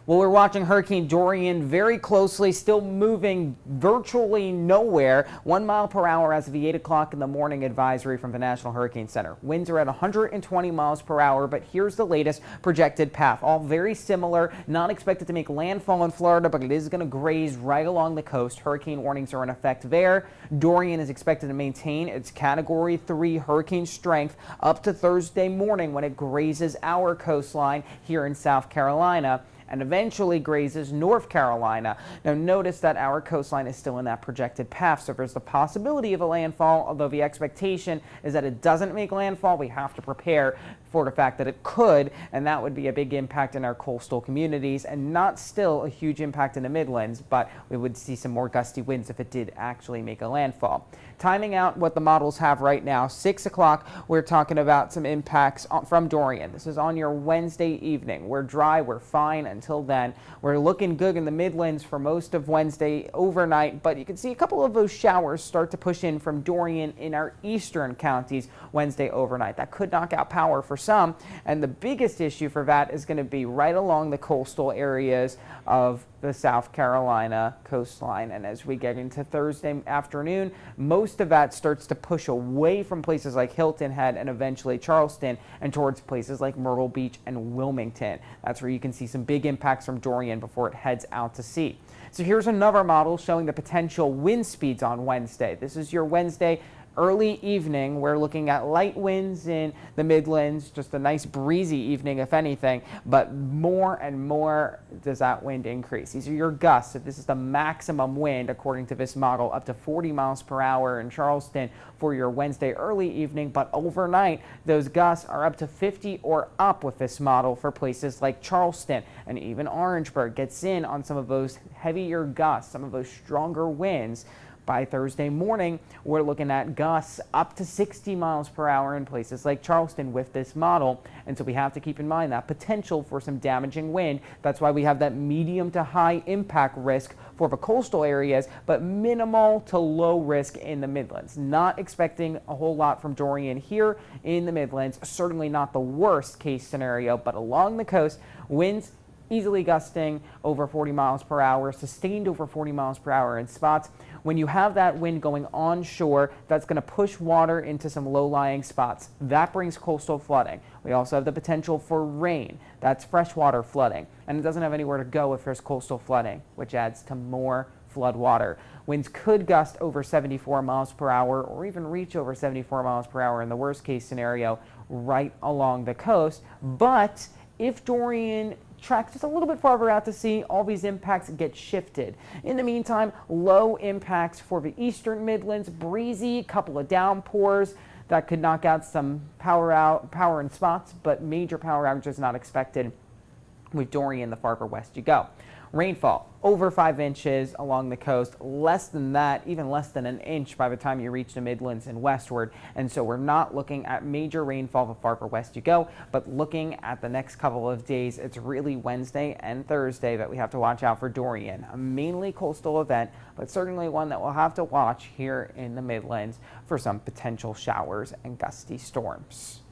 Well, we're watching Hurricane Dorian very closely, still moving virtually nowhere. 1 mile per hour as of the 8 o'clock in the morning advisory from the National Hurricane Center. Winds are at 120 miles per hour, but here's the latest projected path. All very similar, not expected to make landfall in Florida, but it is going to graze right along the coast. Hurricane warnings are in effect there. Dorian is expected to maintain its Category 3 hurricane strength up to Thursday morning when it grazes our coastline here in South Carolina and eventually grazes North Carolina. Now notice that our coastline is still in that projected path, so there's the possibility of a landfall, although the expectation is that it doesn't make landfall. We have to prepare for the fact that it could, and that would be a big impact in our coastal communities and not still a huge impact in the Midlands, but we would see some more gusty winds if it did actually make a landfall. Timing out what the models have right now, 6 o'clock, we're talking about some impacts from Dorian. This is on your Wednesday evening. We're dry, we're fine until then. We're looking good in the Midlands for most of Wednesday overnight, but you can see a couple of those showers start to push in from Dorian in our eastern counties Wednesday overnight. That could knock out power for some, and the biggest issue for that is going to be right along the coastal areas of the South Carolina coastline. And as we get into Thursday afternoon, most of that starts to push away from places like Hilton Head and eventually Charleston and towards places like Myrtle Beach and Wilmington. That's where you can see some big impacts from Dorian before it heads out to sea. So here's another model showing the potential wind speeds on Wednesday. This is your Wednesday early evening. We're looking at light winds in the Midlands, just a nice breezy evening if anything, but more and more does that wind increase. These are your gusts. So this is the maximum wind according to this model, up to 40 miles per hour in Charleston for your Wednesday early evening, but overnight those gusts are up to 50 or up with this model for places like Charleston, and even Orangeburg gets in on some of those heavier gusts, some of those stronger winds. By Thursday morning, we're looking at gusts up to 60 miles per hour in places like Charleston with this model. And so we have to keep in mind that potential for some damaging wind. That's why we have that medium to high impact risk for the coastal areas, but minimal to low risk in the Midlands. Not expecting a whole lot from Dorian here in the Midlands. Certainly not the worst case scenario, but along the coast, winds easily gusting over 40 miles per hour, sustained over 40 miles per hour in spots. When you have that wind going onshore, that's going to push water into some low-lying spots. That brings coastal flooding. We also have the potential for rain. That's freshwater flooding. And it doesn't have anywhere to go if there's coastal flooding, which adds to more flood water. Winds could gust over 74 miles per hour or even reach over 74 miles per hour in the worst case scenario right along the coast. But if Dorian tracks just a little bit farther out to sea, all these impacts get shifted. In the meantime, low impacts for the eastern Midlands, breezy, couple of downpours that could knock out some power in spots, but major power outages not expected with Dorian the farther west you go. Rainfall over 5 inches along the coast, less than that, even less than an inch by the time you reach the Midlands and westward. And so we're not looking at major rainfall the farther west you go, but looking at the next couple of days, it's really Wednesday and Thursday that we have to watch out for Dorian. A mainly coastal event, but certainly one that we'll have to watch here in the Midlands for some potential showers and gusty storms.